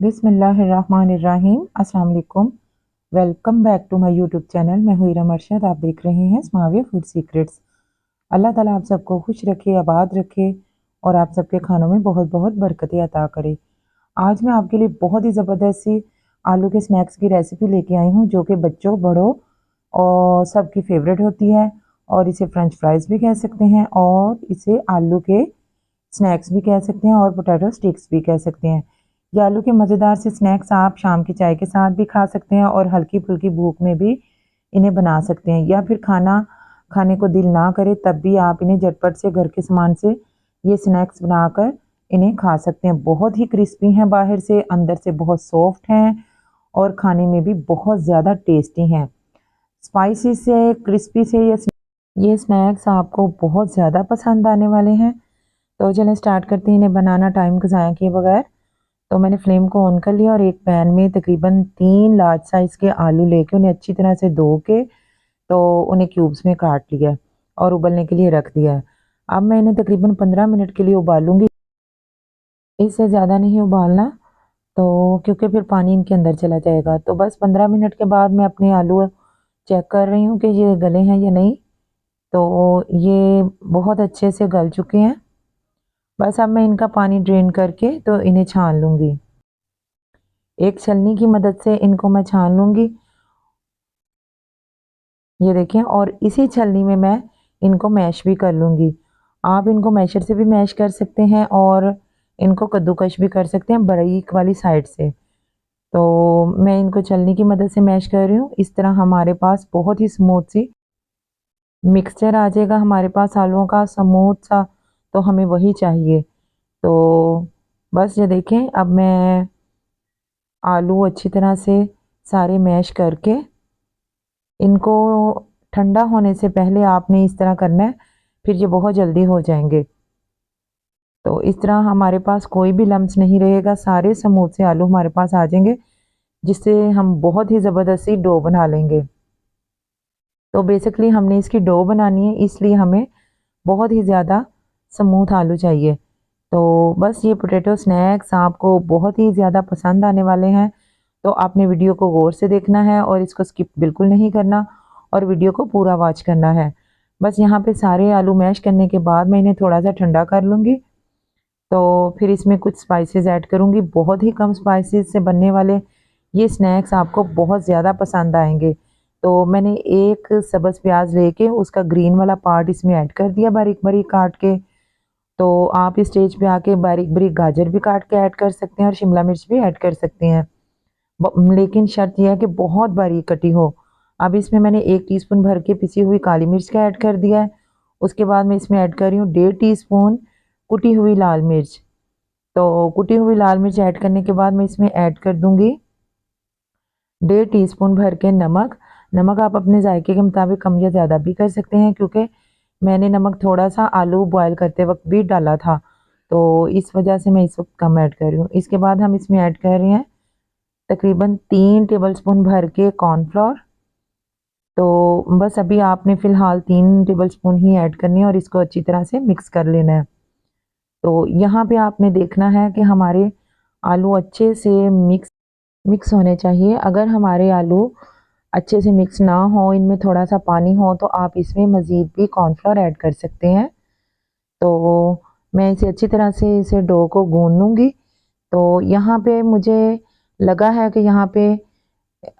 बिस्मिल्लाहिर्रहमानिर्रहीम। अस्सलाम वालेकुम। Welcome back to my YouTube channel. मैं हूँ इरम अरशद। आप देख रहे हैं स्माविया फूड सीक्रेट्स। अल्लाह ताला आप सबको खुश रखे, आबाद रखे और आप सबके खानों में बहुत बहुत बरकतें अता करे। आज मैं आपके लिए बहुत ही ज़बरदस्त सी आलू के स्नैक्स की रेसिपी लेके आई हूँ, जो कि बच्चों बड़ों और सबकी फेवरेट होती है। और इसे फ्रेंच फ्राइज़ भी कह सकते हैं और इसे आलू के स्नैक्स भी कह सकते हैं और पोटैटो स्टिक्स भी कह सकते हैं। ये आलू के मज़ेदार से स्नैक्स आप शाम की चाय के साथ भी खा सकते हैं और हल्की फुल्की भूख में भी इन्हें बना सकते हैं, या फिर खाना खाने को दिल ना करे तब भी आप इन्हें झटपट से घर के सामान से ये स्नैक्स बनाकर इन्हें खा सकते हैं। बहुत ही क्रिस्पी हैं बाहर से, अंदर से बहुत सॉफ्ट हैं और खाने में भी बहुत ज़्यादा टेस्टी हैं। स्पाइसी से, क्रिस्पी से ये स्नैक्स आपको बहुत ज़्यादा पसंद आने वाले हैं। तो चलें स्टार्ट करते हैं इन्हें बनाना टाइम को ज़ाया किए बगैर। तो मैंने फ्लेम को ऑन कर लिया और एक पैन में तकरीबन 3 लार्ज साइज़ के आलू लेके उन्हें अच्छी तरह से धो के तो उन्हें क्यूब्स में काट लिया और उबलने के लिए रख दिया है। अब मैं इन्हें तकरीबन 15 मिनट के लिए उबालूंगी। इससे ज़्यादा नहीं उबालना, तो क्योंकि फिर पानी इनके अंदर चला जाएगा। तो बस 15 मिनट के बाद मैं अपने आलू चेक कर रही हूँ कि ये गले हैं या नहीं। तो ये बहुत अच्छे से गल चुके हैं। बस अब मैं इनका पानी ड्रेन करके तो इन्हें छान लूँगी। एक छलनी की मदद से इनको मैं छान लूँगी। ये देखें, और इसी छलनी में मैं इनको मैश भी कर लूँगी। आप इनको मैशर से भी मैश कर सकते हैं और इनको कद्दूकश भी कर सकते हैं बारीक वाली साइड से। तो मैं इनको छलनी की मदद से मैश कर रही हूँ। इस तरह हमारे पास बहुत ही स्मूथ सी मिक्सचर आ जाएगा हमारे पास आलूओं का, स्मूथ सा। तो हमें वही चाहिए। तो बस ये देखें, अब मैं आलू अच्छी तरह से सारे मैश करके इनको ठंडा होने से पहले आपने इस तरह करना है, फिर ये बहुत जल्दी हो जाएंगे। तो इस तरह हमारे पास कोई भी लम्स नहीं रहेगा, सारे स्मूथ से आलू हमारे पास आ जाएंगे, जिससे हम बहुत ही ज़बरदस्ती डो बना लेंगे। तो बेसिकली हमने इसकी डो बनानी है, इसलिए हमें बहुत ही ज़्यादा स्मूथ आलू चाहिए। तो बस ये पोटैटो स्नैक्स आपको बहुत ही ज़्यादा पसंद आने वाले हैं। तो आपने वीडियो को गौर से देखना है और इसको स्किप बिल्कुल नहीं करना और वीडियो को पूरा वॉच करना है। बस यहाँ पे सारे आलू मैश करने के बाद मैं इन्हें थोड़ा सा ठंडा कर लूँगी। तो फिर इसमें कुछ स्पाइसेस ऐड करूँगी। बहुत ही कम स्पाइसेस से बनने वाले ये स्नैक्स आपको बहुत ज़्यादा पसंद आएंगे। तो मैंने एक सब्ज़ प्याज लेके उसका ग्रीन वाला पार्ट इसमें ऐड कर दिया बारीक बारीक काट के। तो आप इस स्टेज पे आके बारीक बारीक गाजर भी काट के ऐड कर सकते हैं और शिमला मिर्च भी ऐड कर सकते हैं। लेकिन शर्त यह है कि बहुत बारीक कटी हो। अब इसमें मैंने 1 टीस्पून भर के पिसी हुई काली मिर्च का ऐड कर दिया है। उसके बाद मैं इसमें ऐड कर रही हूँ 1.5 टीस्पून कुटी हुई लाल मिर्च। तो कुटी हुई लाल मिर्च ऐड करने के बाद मैं इसमें ऐड कर दूंगी 1.5 टीस्पून भर के नमक। नमक आप अपने जायके के मुताबिक कम या ज़्यादा भी कर सकते हैं, क्योंकि मैंने नमक थोड़ा सा आलू बॉयल करते वक्त भी डाला था, तो इस वजह से मैं इस वक्त कम ऐड कर रही हूँ। इसके बाद हम इसमें ऐड कर रहे हैं तकरीबन 3 टेबलस्पून भर के कॉर्नफ्लोर। तो बस अभी आपने फ़िलहाल 3 टेबलस्पून ही ऐड करनी है और इसको अच्छी तरह से मिक्स कर लेना है। तो यहाँ पे आपने देखना है कि हमारे आलू अच्छे से मिक्स होने चाहिए। अगर हमारे आलू अच्छे से मिक्स ना हो, इनमें थोड़ा सा पानी हो, तो आप इसमें मज़ीद भी कॉर्नफ्लोर ऐड कर सकते हैं। तो मैं इसे अच्छी तरह से इसे डो को गूंद लूँगी। तो यहाँ पे मुझे लगा है कि यहाँ पे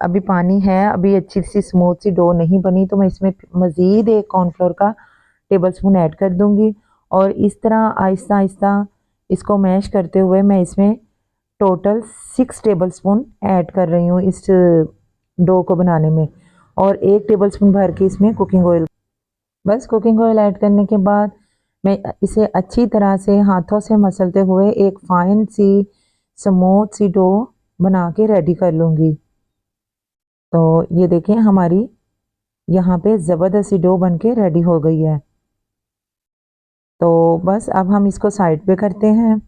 अभी पानी है, अभी अच्छी सी स्मूथ सी डो नहीं बनी, तो मैं इसमें मज़ीद एक कॉर्नफ्लोर का टेबलस्पून ऐड कर दूँगी। और इस तरह आहिस्ता आहिस्ता इसको मैश करते हुए मैं इसमें टोटल 6 टेबलस्पून ऐड कर रही हूँ इस डो को बनाने में, और 1 टेबलस्पून भर के इसमें कुकिंग ऑयल। बस कुकिंग ऑयल ऐड करने के बाद मैं इसे अच्छी तरह से हाथों से मसलते हुए एक फाइन सी स्मूथ सी डो बना के रेडी कर लूँगी। तो ये देखें, हमारी यहाँ पे ज़बरदस्त सी डो बन के रेडी हो गई है। तो बस अब हम इसको साइड पे करते हैं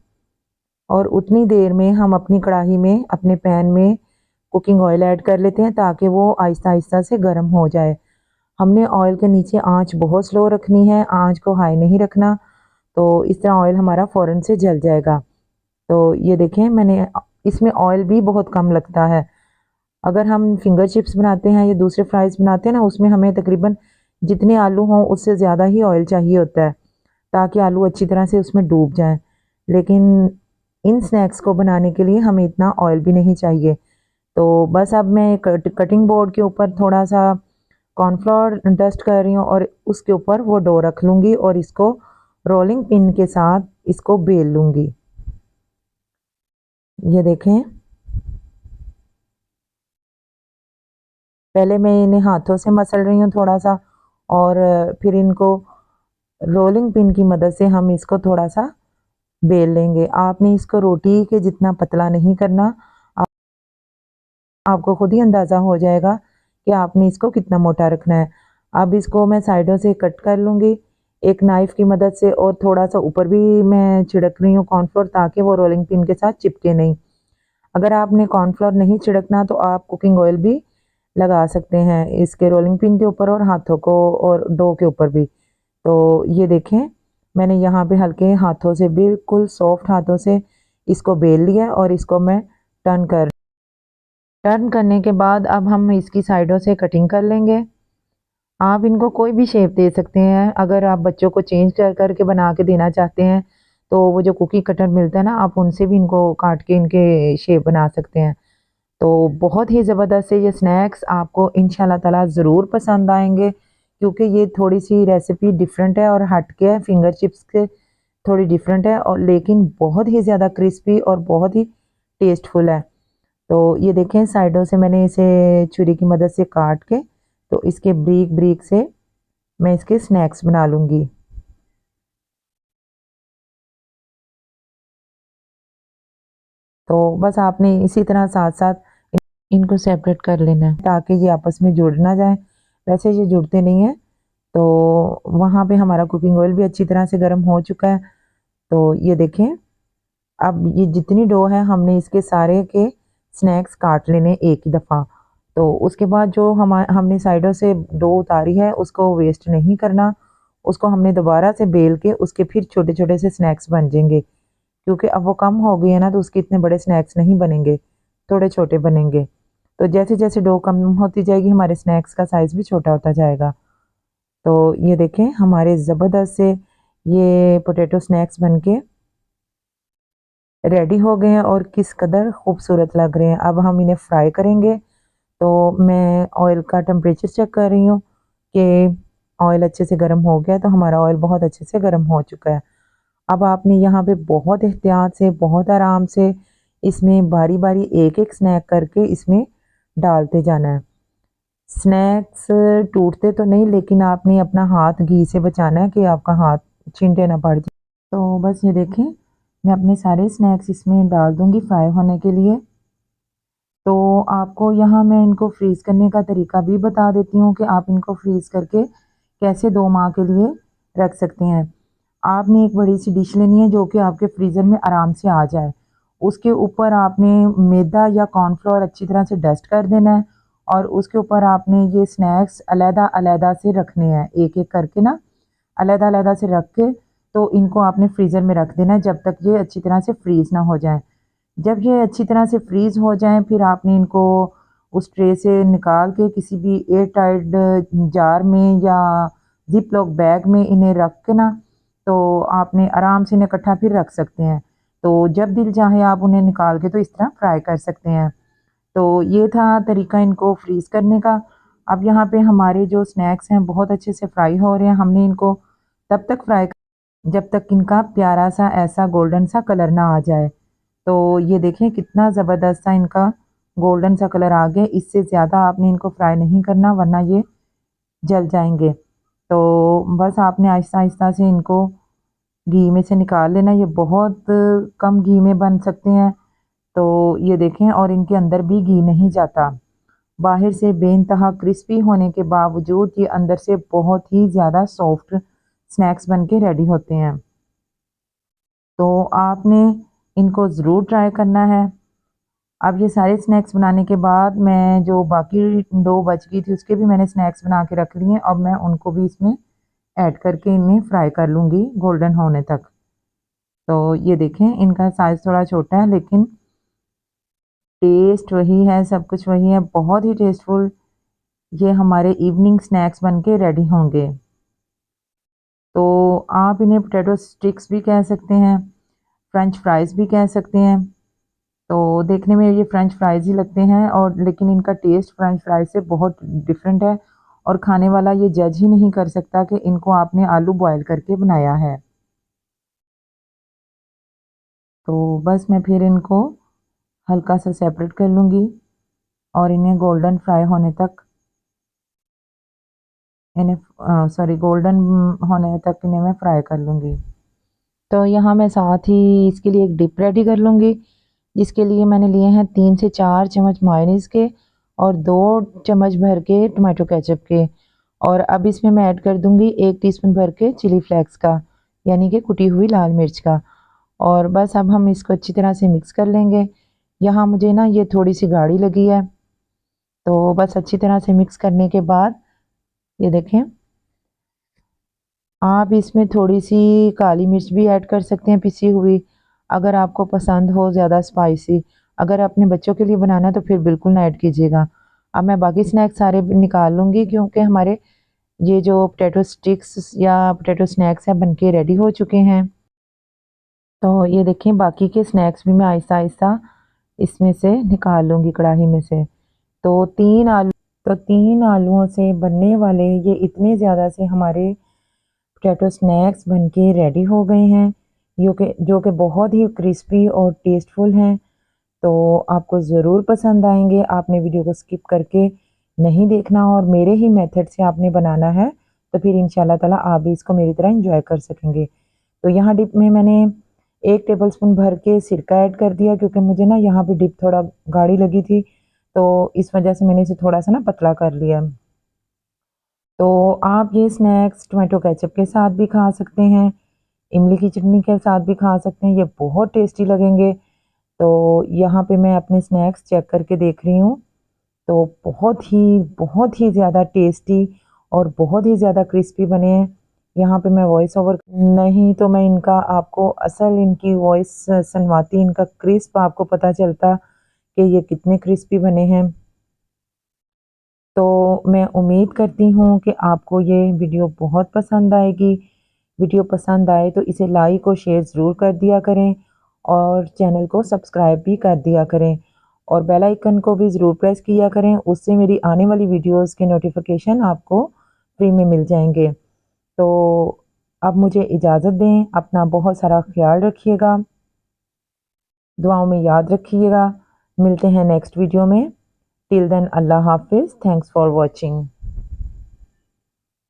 और उतनी देर में हम अपनी कढ़ाई में, अपने पैन में कुकिंग ऑयल ऐड कर लेते हैं, ताकि वो आहिस्ता आहिस्ता से गर्म हो जाए। हमने ऑयल के नीचे आंच बहुत स्लो रखनी है, आंच को हाई नहीं रखना। तो इस तरह ऑयल हमारा फ़ौरन से जल जाएगा। तो ये देखें, मैंने इसमें ऑयल भी बहुत कम लगता है। अगर हम फिंगर चिप्स बनाते हैं या दूसरे फ्राइज़ बनाते हैं ना, उसमें हमें तकरीबन जितने आलू हों उससे ज़्यादा ही ऑयल चाहिए होता है, ताकि आलू अच्छी तरह से उसमें डूब जाएँ। लेकिन इन स्नैक्स को बनाने के लिए हमें इतना ऑयल भी नहीं चाहिए। तो बस अब मैं कटिंग बोर्ड के ऊपर थोड़ा-सा कॉर्नफ्लोर डस्ट कर रही हूँ और उसके ऊपर वो डो रख लूँगी और इसको रोलिंग पिन के साथ इसको बेल लूँगी। ये देखें, पहले मैं इन्हें हाथों से मसल रही हूँ थोड़ा-सा और फिर इनको रोलिंग पिन की मदद से हम इसको थोड़ा-सा बेल लेंगे। आपने इसको रोटी के जितना पतला नहीं करना, आपको खुद ही अंदाज़ा हो जाएगा कि आपने इसको कितना मोटा रखना है। अब इसको मैं साइडों से कट कर लूँगी एक नाइफ़ की मदद से और थोड़ा-सा ऊपर भी मैं छिड़क रही हूँ कॉर्नफ्लोर, ताकि वो रोलिंग पिन के साथ चिपके नहीं। अगर आपने कॉर्नफ्लोर नहीं छिड़कना तो आप कुकिंग ऑयल भी लगा सकते हैं इसके रोलिंग पिन के ऊपर और हाथों को और डो के ऊपर भी। तो ये देखें, मैंने यहाँ पे हल्के हाथों से बिल्कुल सॉफ्ट हाथों से इसको बेल लिया और इसको मैं टर्न करने के बाद अब हम इसकी साइडों से कटिंग कर लेंगे। आप इनको कोई भी शेप दे सकते हैं। अगर आप बच्चों को चेंज कर कर के बना के देना चाहते हैं, तो वो जो कुकी कटर मिलता है ना, आप उनसे भी इनको काट के इनके शेप बना सकते हैं। तो बहुत ही ज़बरदस्त से ये स्नैक्स आपको इंशाल्लाह ताला ज़रूर पसंद आएँगे, क्योंकि ये थोड़ी-सी रेसिपी डिफरेंट है और हट के है, फिंगर चिप्स के थोड़ी डिफरेंट है और लेकिन बहुत ही ज़्यादा क्रिस्पी और बहुत ही टेस्टफुल है। तो ये देखें, साइडों से मैंने इसे छुरी की मदद से काट के तो इसके ब्रीक ब्रीक से मैं इसके स्नैक्स बना लूँगी। तो बस आपने इसी तरह साथ-साथ इनको सेपरेट कर लेना है, ताकि ये आपस में जुड़ ना जाएँ। वैसे ये जुड़ते नहीं हैं, तो वहाँ पे हमारा कुकिंग ऑयल भी अच्छी तरह से गर्म हो चुका है। तो ये देखें, अब ये जितनी डो है हमने इसके सारे के स्नैक्स काट लेने एक ही दफ़ा। तो उसके बाद जो हमने साइडों से डो उतारी है उसको वेस्ट नहीं करना। उसको हमने दोबारा से बेल के उसके फिर छोटे-छोटे से स्नैक्स बन जाएँगे। क्योंकि अब वो कम हो गई है ना, तो उसके इतने बड़े स्नैक्स नहीं बनेंगे, थोड़े छोटे बनेंगे। तो जैसे-जैसे डो कम होती जाएगी हमारे स्नैक्स का साइज़ भी छोटा होता जाएगा। तो ये देखें, हमारे ज़बरदस्त से ये पोटैटो स्नैक्स बनके रेडी हो गए हैं और किस कदर खूबसूरत लग रहे हैं। अब हम इन्हें फ्राई करेंगे। तो मैं ऑयल का टेम्परेचर चेक कर रही हूँ कि ऑयल अच्छे से गर्म हो गया है, तो हमारा ऑयल बहुत अच्छे से गर्म हो चुका है। अब आपने यहाँ पे बहुत एहतियात से, बहुत आराम से इसमें बारी-बारी एक-एक स्नैक करके इसमें डालते जाना है। स्नैक्स टूटते तो नहीं, लेकिन आपने अपना हाथ घी से बचाना है कि आपका हाथ छींटे ना पड़ जाए। तो बस ये देखें, मैं अपने सारे स्नैक्स इसमें डाल दूँगी फ्राई होने के लिए। तो आपको यहाँ मैं इनको फ्रीज़ करने का तरीका भी बता देती हूँ कि आप इनको फ्रीज़ करके कैसे 2 माह के लिए रख सकते हैं। आपने एक बड़ी-सी डिश लेनी है जो कि आपके फ्रीज़र में आराम से आ जाए। उसके ऊपर आपने मैदा या कॉर्नफ्लोर अच्छी तरह से डस्ट कर देना है और उसके ऊपर आपने ये स्नैक्स अलग-अलग से रखने हैं, एक-एक करके ना अलग-अलग से रख के, तो इनको आपने फ्रीज़र में रख देना है जब तक ये अच्छी तरह से फ्रीज़ ना हो जाएँ। जब ये अच्छी तरह से फ्रीज़ हो जाएँ, फिर आपने इनको उस ट्रे से निकाल के किसी भी एयर टाइट जार में या ज़िप लॉक बैग में इन्हें रख के ना, तो आपने आराम से इन्हें इकट्ठा फिर रख सकते हैं। तो जब दिल चाहे आप उन्हें निकाल के तो इस तरह फ्राई कर सकते हैं। तो ये था तरीका इनको फ्रीज़ करने का। अब यहाँ पे हमारे जो स्नैक्स हैं बहुत अच्छे से फ्राई हो रहे हैं। हमने इनको तब तक फ्राई जब तक इनका प्यारा-सा ऐसा गोल्डन सा कलर ना आ जाए। तो ये देखें, कितना ज़बरदस्त सा इनका गोल्डन सा कलर आ गया। इससे ज़्यादा आपने इनको फ्राई नहीं करना, वरना ये जल जाएँगे। तो बस आपने आहिस्ता-आहिस्ता से इनको घी में से निकाल लेना। ये बहुत कम घी में बन सकते हैं। तो ये देखें, और इनके अंदर भी घी नहीं जाता। बाहर से बेइंतहा क्रिस्पी होने के बावजूद ये अंदर से बहुत ही ज़्यादा सॉफ्ट स्नैक्स बन के रेडी होते हैं। तो आपने इनको ज़रूर ट्राई करना है। अब ये सारे स्नैक्स बनाने के बाद मैं जो बाकी डो बच गई थी उसके भी मैंने स्नैक्स बना के रख लिए हैं। अब मैं उनको भी इसमें ऐड करके इन्हें फ्राई कर लूँगी गोल्डन होने तक। तो ये देखें, इनका साइज़ थोड़ा छोटा है, लेकिन टेस्ट वही है, सब कुछ वही है, बहुत ही टेस्टफुल ये हमारे इवनिंग स्नैक्स बन के रेडी होंगे। तो आप इन्हें पोटैटो स्टिक्स भी कह सकते हैं, फ्रेंच फ्राइज़ भी कह सकते हैं। तो देखने में ये फ्रेंच फ्राइज़ ही लगते हैं और लेकिन इनका टेस्ट फ्रेंच फ्राइज़ से बहुत डिफरेंट है और खाने वाला ये जज ही नहीं कर सकता कि इनको आपने आलू बॉयल करके बनाया है। तो बस मैं फिर इनको हल्का सा सेपरेट कर लूँगी और इन्हें गोल्डन फ्राई होने तक गोल्डन होने तक इन्हें मैं फ्राई कर लूँगी। तो यहाँ मैं साथ ही इसके लिए एक डिप रेडी कर लूँगी, जिसके लिए मैंने लिए हैं 3 से 4 चम्मच मायोनीज़ के और 2 चम्मच भर के टोमेटो केचप के। और अब इसमें मैं ऐड कर दूँगी 1 टीस्पून भर के चिली फ्लेक्स का, यानी कि कुटी हुई लाल मिर्च का। और बस अब हम इसको अच्छी तरह से मिक्स कर लेंगे। यहाँ मुझे ना ये थोड़ी-सी गाढ़ी लगी है, तो बस अच्छी तरह से मिक्स करने के बाद ये देखें, आप इसमें थोड़ी-सी काली मिर्च भी ऐड कर सकते हैं पिसी हुई, अगर आपको पसंद हो ज़्यादा स्पाइसी। अगर अपने बच्चों के लिए बनाना है तो फिर बिल्कुल ना ऐड कीजिएगा। अब मैं बाकी स्नैक्स सारे निकाल लूँगी क्योंकि हमारे ये जो पोटैटो स्टिक्स या पोटैटो स्नैक्स हैं बन के रेडी हो चुके हैं। तो ये देखें बाकी के स्नैक्स भी मैं आहिस्ता-आहिस्ता इसमें से निकाल लूँगी कढ़ाई में से। तो 3 आलुओं से बनने वाले ये इतने ज़्यादा से हमारे पोटैटो स्नैक्स बनके रेडी हो गए हैं, जो कि बहुत ही क्रिस्पी और टेस्टफुल हैं। तो आपको ज़रूर पसंद आएँगे। आपने वीडियो को स्किप करके नहीं देखना और मेरे ही मेथड से आपने बनाना है, तो फिर इंशाल्लाह ताला आप भी इसको मेरी तरह एन्जॉय कर सकेंगे। तो यहाँ डिप में मैंने 1 टेबलस्पून भर के सिरका ऐड कर दिया क्योंकि मुझे ना यहाँ पे डिप थोड़ा गाढ़ी लगी थी, तो इस वजह से मैंने इसे थोड़ा-सा ना पतला कर लिया। तो आप ये स्नैक्स टोमेटो केचप के साथ भी खा सकते हैं, इमली की चटनी के साथ भी खा सकते हैं, ये बहुत टेस्टी लगेंगे। तो यहाँ पे मैं अपने स्नैक्स चेक करके देख रही हूँ, तो बहुत ही ज़्यादा टेस्टी और बहुत ही ज़्यादा क्रिस्पी बने हैं। यहाँ पे मैं वॉइस ओवर नहीं तो मैं इनका आपको असल इनकी वॉइस सुनवाती, इनका क्रिस्प आपको पता चलता कि ये कितने क्रिस्पी बने हैं। तो मैं उम्मीद करती हूँ कि आपको ये वीडियो बहुत पसंद आएगी। वीडियो पसंद आए तो इसे लाइक और शेयर ज़रूर कर दिया करें और चैनल को सब्सक्राइब भी कर दिया करें और बेल आइकन को भी ज़रूर प्रेस किया करें, उससे मेरी आने वाली वीडियोज़ के नोटिफिकेशन आपको फ्री में मिल जाएंगे। तो अब मुझे इजाज़त दें, अपना बहुत सारा ख्याल रखिएगा, दुआओं में याद रखिएगा। मिलते हैं नेक्स्ट वीडियो में। टिल देन अल्लाह हाफिज़, थैंक्स फॉर वॉचिंग।